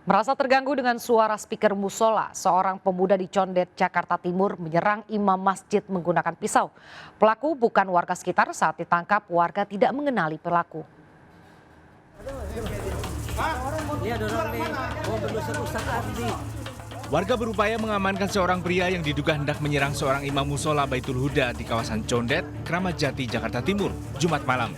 Merasa terganggu dengan suara speaker musola, seorang pemuda di Condet, Jakarta Timur menyerang imam masjid menggunakan pisau. Pelaku bukan warga sekitar, saat ditangkap warga tidak mengenali pelaku. Warga berupaya mengamankan seorang pria yang diduga hendak menyerang seorang imam musola Baitul Huda di kawasan Condet, Kramat Jati, Jakarta Timur, Jumat malam.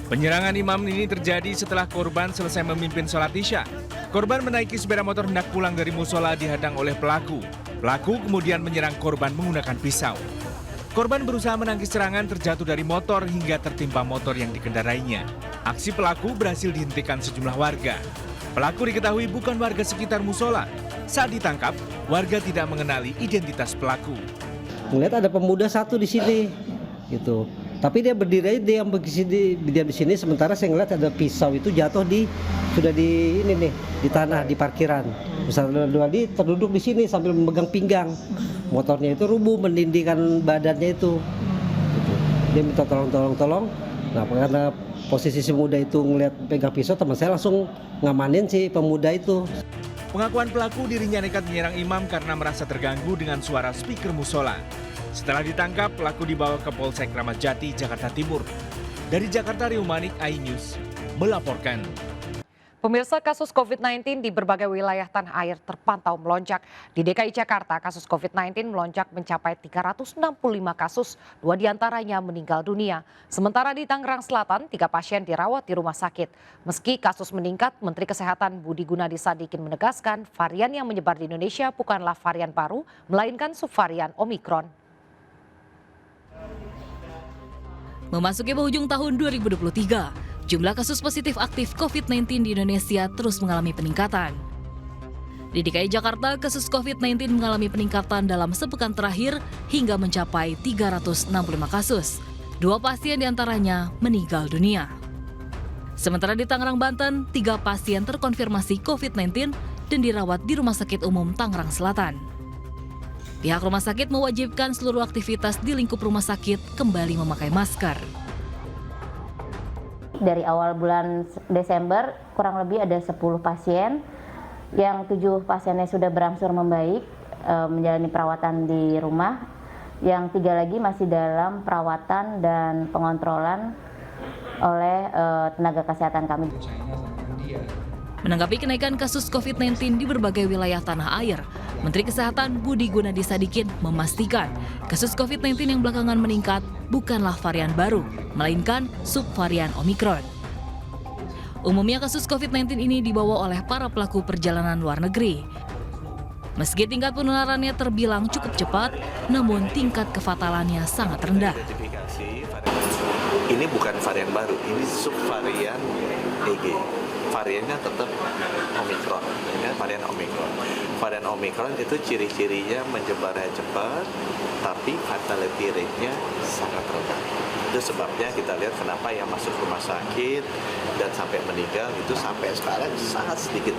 Penyerangan imam ini terjadi setelah korban selesai memimpin sholat Isya. Korban menaiki sepeda motor hendak pulang dari musola dihadang oleh pelaku. Pelaku kemudian menyerang korban menggunakan pisau. Korban berusaha menangkis serangan, terjatuh dari motor hingga tertimpa motor yang dikendarainya. Aksi pelaku berhasil dihentikan sejumlah warga. Pelaku diketahui bukan warga sekitar musola. Saat ditangkap, warga tidak mengenali identitas pelaku. Melihat ada pemuda satu di sini, gitu. Tapi dia berdiri aja, dia di sini. Sementara saya ngeliat ada pisau itu jatuh sudah di ini nih, di tanah di parkiran. Misalnya dia terduduk di sini sambil memegang pinggang. Motornya itu rubuh, menindihkan badannya itu. Gitu. Dia minta tolong. Nah, karena posisi si muda itu ngeliat pegang pisau, teman saya langsung ngamanin si pemuda itu. Pengakuan pelaku, dirinya nekat menyerang imam karena merasa terganggu dengan suara speaker musola. Setelah ditangkap, pelaku dibawa ke Polsek Kramat Jati, Jakarta Timur. Dari Jakarta, Rio Manik, iNews melaporkan. Pemirsa, kasus COVID-19 di berbagai wilayah tanah air terpantau melonjak. Di DKI Jakarta, kasus COVID-19 melonjak mencapai 365 kasus, 2 diantaranya meninggal dunia. Sementara di Tangerang Selatan, 3 pasien dirawat di rumah sakit. Meski kasus meningkat, Menteri Kesehatan Budi Gunadi Sadikin menegaskan varian yang menyebar di Indonesia bukanlah varian baru, melainkan subvarian Omikron. Memasuki penghujung tahun 2023, jumlah kasus positif aktif COVID-19 di Indonesia terus mengalami peningkatan. Di DKI Jakarta, kasus COVID-19 mengalami peningkatan dalam sepekan terakhir hingga mencapai 365 kasus. 2 pasien diantaranya meninggal dunia. Sementara di Tangerang, Banten, 3 pasien terkonfirmasi COVID-19 dan dirawat di Rumah Sakit Umum Tangerang Selatan. Pihak rumah sakit mewajibkan seluruh aktivitas di lingkup rumah sakit kembali memakai masker. Dari awal bulan Desember kurang lebih ada 10 pasien, yang 7 pasiennya sudah berangsur membaik, menjalani perawatan di rumah, yang 3 lagi masih dalam perawatan dan pengontrolan oleh tenaga kesehatan kami. Menanggapi kenaikan kasus COVID-19 di berbagai wilayah tanah air, Menteri Kesehatan Budi Gunadi Sadikin memastikan kasus COVID-19 yang belakangan meningkat bukanlah varian baru, melainkan subvarian Omikron. Umumnya kasus COVID-19 ini dibawa oleh para pelaku perjalanan luar negeri. Meski tingkat penularannya terbilang cukup cepat, namun tingkat kefatalannya sangat rendah. Ini bukan varian baru, ini subvarian EG. Variannya tetap Omikron, ya, varian Omikron. Varian Omikron itu ciri-cirinya menyebarnya cepat, tapi fatality rate-nya sangat rendah. Itu sebabnya kita lihat kenapa yang masuk rumah sakit dan sampai meninggal itu sampai sekarang sangat sedikit.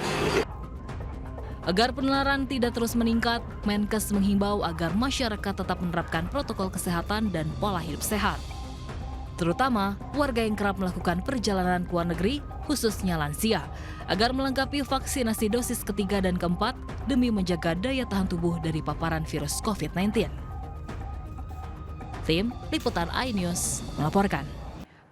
Agar penularan tidak terus meningkat, Menkes menghimbau agar masyarakat tetap menerapkan protokol kesehatan dan pola hidup sehat. Terutama warga yang kerap melakukan perjalanan ke luar negeri, khususnya lansia, agar melengkapi vaksinasi dosis ketiga dan keempat demi menjaga daya tahan tubuh dari paparan virus COVID-19. Tim Liputan iNews melaporkan.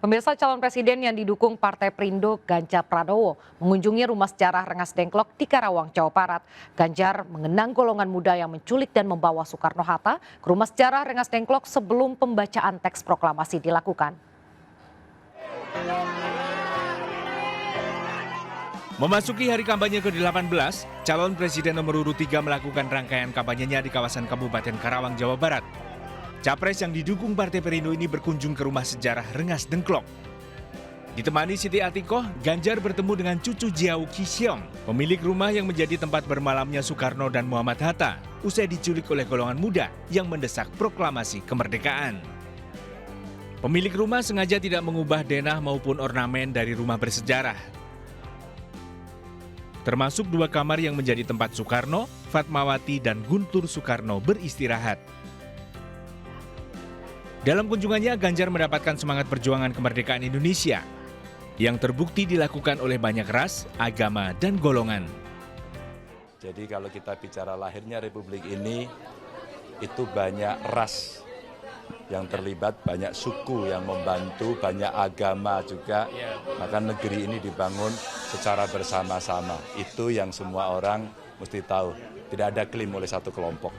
Pemirsa, calon presiden yang didukung Partai Perindo, Ganjar Pranowo, mengunjungi rumah sejarah Rengas Dengklok di Karawang, Jawa Barat. Ganjar mengenang golongan muda yang menculik dan membawa Soekarno-Hatta ke rumah sejarah Rengas Dengklok sebelum pembacaan teks proklamasi dilakukan. Memasuki hari kampanye ke-18, calon presiden nomor urut 3 melakukan rangkaian kampanyenya di kawasan Kabupaten Karawang, Jawa Barat. Capres yang didukung Partai Perindo ini berkunjung ke rumah sejarah Rengas Dengklok. Ditemani Siti Atikoh, Ganjar bertemu dengan cucu Jiao Kisyong, pemilik rumah yang menjadi tempat bermalamnya Soekarno dan Muhammad Hatta, usai diculik oleh golongan muda yang mendesak proklamasi kemerdekaan. Pemilik rumah sengaja tidak mengubah denah maupun ornamen dari rumah bersejarah. Termasuk 2 kamar yang menjadi tempat Soekarno, Fatmawati, dan Guntur Soekarno beristirahat. Dalam kunjungannya, Ganjar mendapatkan semangat perjuangan kemerdekaan Indonesia yang terbukti dilakukan oleh banyak ras, agama, dan golongan. Jadi kalau kita bicara lahirnya Republik ini, itu banyak ras yang terlibat, banyak suku yang membantu, banyak agama juga. Maka negeri ini dibangun secara bersama-sama. Itu yang semua orang mesti tahu. Tidak ada klaim oleh satu kelompok.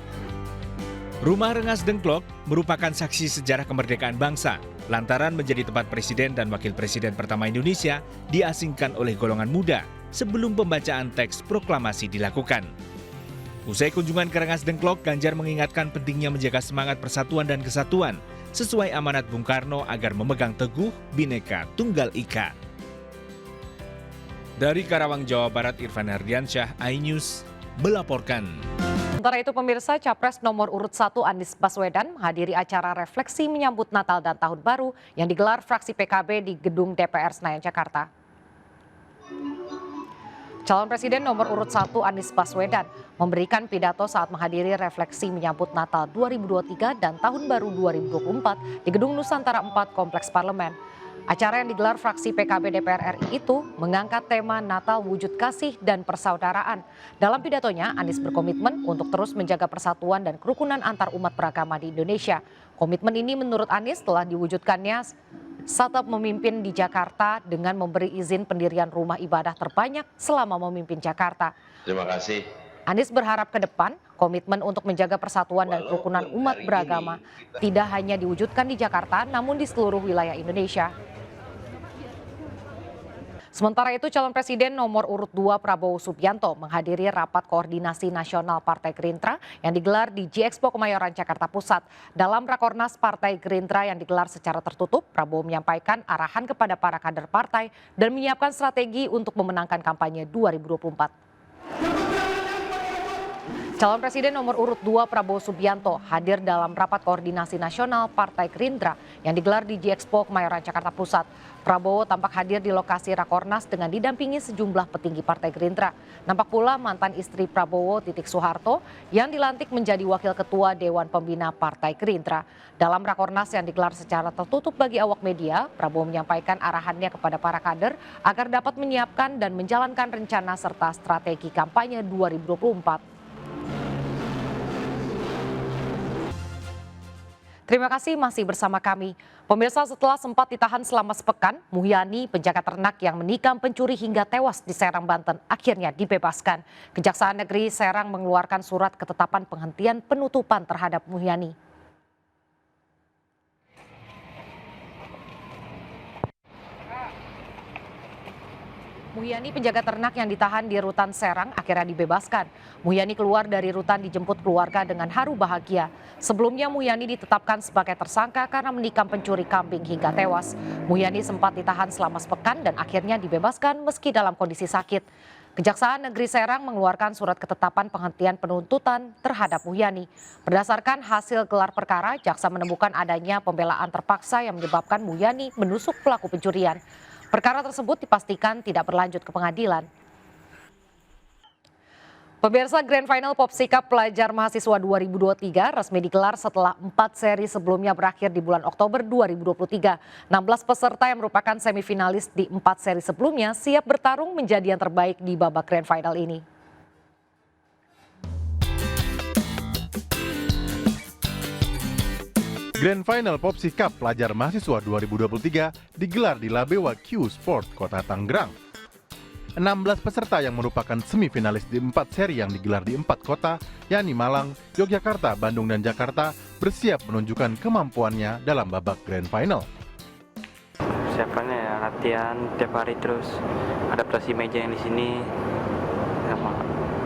Rumah Rengas Dengklok merupakan saksi sejarah kemerdekaan bangsa lantaran menjadi tempat presiden dan wakil presiden pertama Indonesia diasingkan oleh golongan muda sebelum pembacaan teks proklamasi dilakukan. Usai kunjungan ke Rengas Dengklok, Ganjar mengingatkan pentingnya menjaga semangat persatuan dan kesatuan sesuai amanat Bung Karno agar memegang teguh Bhinneka Tunggal Ika. Dari Karawang, Jawa Barat, Irfan Herdiansyah, iNews melaporkan. Sementara itu pemirsa, Capres nomor urut 1 Anies Baswedan menghadiri acara refleksi menyambut Natal dan Tahun Baru yang digelar fraksi PKB di Gedung DPR Senayan, Jakarta. Calon Presiden nomor urut 1 Anies Baswedan memberikan pidato saat menghadiri refleksi menyambut Natal 2023 dan Tahun Baru 2024 di Gedung Nusantara 4 Kompleks Parlemen. Acara yang digelar fraksi PKB DPR RI itu mengangkat tema Natal wujud kasih dan persaudaraan. Dalam pidatonya, Anies berkomitmen untuk terus menjaga persatuan dan kerukunan antar umat beragama di Indonesia. Komitmen ini menurut Anies telah diwujudkannya saat memimpin di Jakarta dengan memberi izin pendirian rumah ibadah terbanyak selama memimpin Jakarta. Terima kasih. Anies berharap ke depan komitmen untuk menjaga persatuan dan kerukunan umat beragama tidak hanya diwujudkan di Jakarta namun di seluruh wilayah Indonesia. Sementara itu, calon presiden nomor urut 2 Prabowo Subianto menghadiri rapat koordinasi nasional Partai Gerindra yang digelar di G-Expo Kemayoran, Jakarta Pusat. Dalam Rakornas Partai Gerindra yang digelar secara tertutup, Prabowo menyampaikan arahan kepada para kader partai dan menyiapkan strategi untuk memenangkan kampanye 2024. Calon Presiden nomor urut 2 Prabowo Subianto hadir dalam rapat koordinasi nasional Partai Gerindra yang digelar di G-Expo Kemayoran, Jakarta Pusat. Prabowo tampak hadir di lokasi Rakornas dengan didampingi sejumlah petinggi Partai Gerindra. Nampak pula mantan istri Prabowo, Titik Soeharto, yang dilantik menjadi Wakil Ketua Dewan Pembina Partai Gerindra. Dalam Rakornas yang digelar secara tertutup bagi awak media, Prabowo menyampaikan arahannya kepada para kader agar dapat menyiapkan dan menjalankan rencana serta strategi kampanye 2024. Terima kasih masih bersama kami. Pemirsa, setelah sempat ditahan selama sepekan, Muhyani, penjaga ternak yang menikam pencuri hingga tewas di Serang, Banten, akhirnya dibebaskan. Kejaksaan Negeri Serang mengeluarkan surat ketetapan penghentian penutupan terhadap Muhyani. Muhyani, penjaga ternak yang ditahan di rutan Serang, akhirnya dibebaskan. Muhyani keluar dari rutan dijemput keluarga dengan haru bahagia. Sebelumnya Muhyani ditetapkan sebagai tersangka karena menikam pencuri kambing hingga tewas. Muhyani sempat ditahan selama sepekan dan akhirnya dibebaskan meski dalam kondisi sakit. Kejaksaan Negeri Serang mengeluarkan surat ketetapan penghentian penuntutan terhadap Muhyani. Berdasarkan hasil gelar perkara, jaksa menemukan adanya pembelaan terpaksa yang menyebabkan Muhyani menusuk pelaku pencurian. Perkara tersebut dipastikan tidak berlanjut ke pengadilan. Pemirsa, Grand Final Popsi Cup Pelajar Mahasiswa 2023 resmi digelar setelah 4 seri sebelumnya berakhir di bulan Oktober 2023. 16 peserta yang merupakan semifinalis di 4 seri sebelumnya siap bertarung menjadi yang terbaik di babak Grand Final ini. Grand Final Popsi Cup Pelajar Mahasiswa 2023 digelar di Labewa Q Sport, Kota Tangerang. 16 peserta yang merupakan semifinalis di 4 seri yang digelar di 4 kota, yakni Malang, Yogyakarta, Bandung, dan Jakarta, bersiap menunjukkan kemampuannya dalam babak Grand Final. Persiapannya ya latihan tiap hari, terus adaptasi meja yang di sini, sama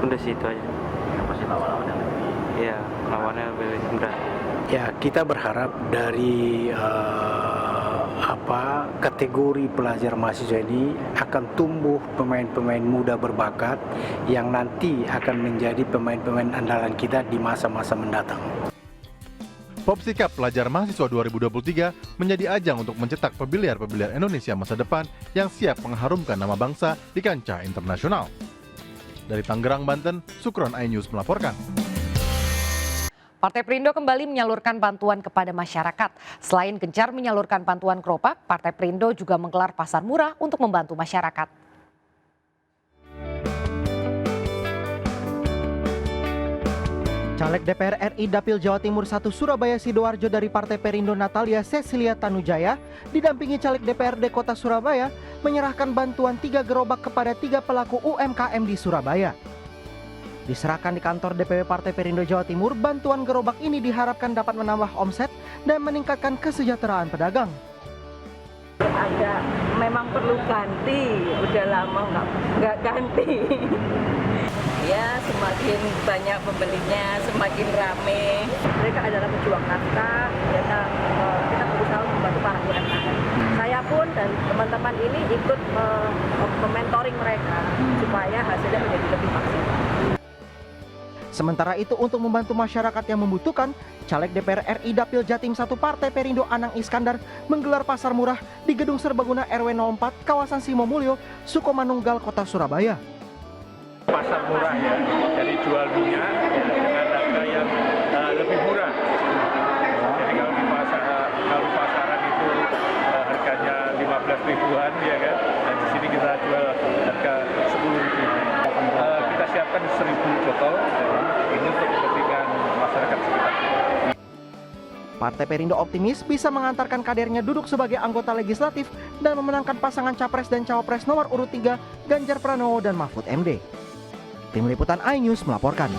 udah sih itu aja. Apa sih lawan-lawannya lebih? Iya, lawannya lebih berat. Ya, kita berharap dari kategori pelajar mahasiswa ini akan tumbuh pemain-pemain muda berbakat yang nanti akan menjadi pemain-pemain andalan kita di masa-masa mendatang. Popsi Cup Pelajar Mahasiswa 2023 menjadi ajang untuk mencetak pebeliar-pebeliar Indonesia masa depan yang siap mengharumkan nama bangsa di kancah internasional. Dari Tangerang, Banten, Sukron, iNews melaporkan. Partai Perindo kembali menyalurkan bantuan kepada masyarakat. Selain gencar menyalurkan bantuan gerobak, Partai Perindo juga menggelar pasar murah untuk membantu masyarakat. Caleg DPR RI Dapil Jawa Timur 1 Surabaya Sidoarjo dari Partai Perindo Natalia Cecilia Tanujaya didampingi Caleg DPRD Kota Surabaya menyerahkan bantuan 3 gerobak kepada 3 pelaku UMKM di Surabaya. Diserahkan di kantor DPW Partai Perindo Jawa Timur, bantuan gerobak ini diharapkan dapat menambah omset dan meningkatkan kesejahteraan pedagang. Memang perlu ganti, udah lama nggak ganti. Ya, semakin banyak pembelinya, semakin rame. Mereka adalah pejuang nafkah, kita berusaha membantu para UMKM. Saya pun dan teman-teman ini ikut mementoring mereka supaya hasilnya menjadi lebih maksimal. Sementara itu untuk membantu masyarakat yang membutuhkan, Caleg DPR RI Dapil Jatim 1 Partai Perindo Anang Iskandar menggelar pasar murah di Gedung Serbaguna RW 04 kawasan Simomulyo, Sukomanunggal, Kota Surabaya. Pasar murah ya, jadi jual minyak ya, dengan harga yang lebih murah. Jadi kalau di pasaran itu harganya 15 ribuan ya kan, dan di sini kita jual harga 10 ribu. Kita siapkan 1000 botol ini untuk kepentingan masyarakat sekitar. Partai Perindo optimis bisa mengantarkan kadernya duduk sebagai anggota legislatif dan memenangkan pasangan Capres dan Cawapres nomor urut 3 Ganjar Pranowo dan Mahfud MD. Tim Liputan iNews melaporkan.